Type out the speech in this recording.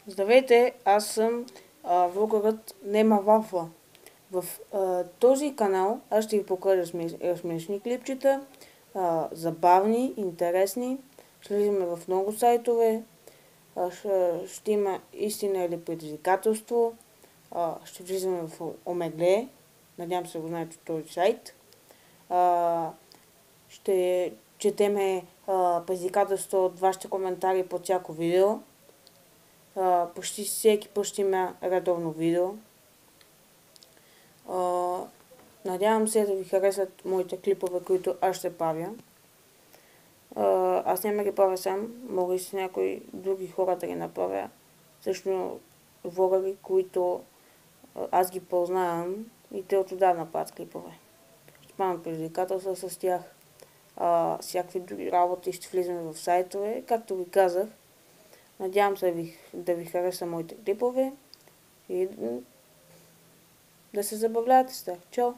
Здравейте, аз съм влогърът Нема Вафла. В този канал аз ще ви покажа смешни клипчета, забавни, интересни. Ще влизаме в много сайтове, ще има истина или предизвикателство, ще влизаме в Омегле, надявам се го знаете този сайт. Ще четеме предизвикателство от вашите коментари под всяко видео. Почти всеки път ще има редовно видео. Надявам се да ви харесат моите клипове, които аз ще правя. Аз няма ги правя сам, мога и с някои други хора да ги направя. Също влогъри, които аз ги познавам и те отдавна правят клипове. Ще правим предизвикателства с тях. Всякакви други работи ще влизаме в сайтове. Както ви казах, надявам се да ви хареса моите клипове и да се забавлявате с тях. Чао!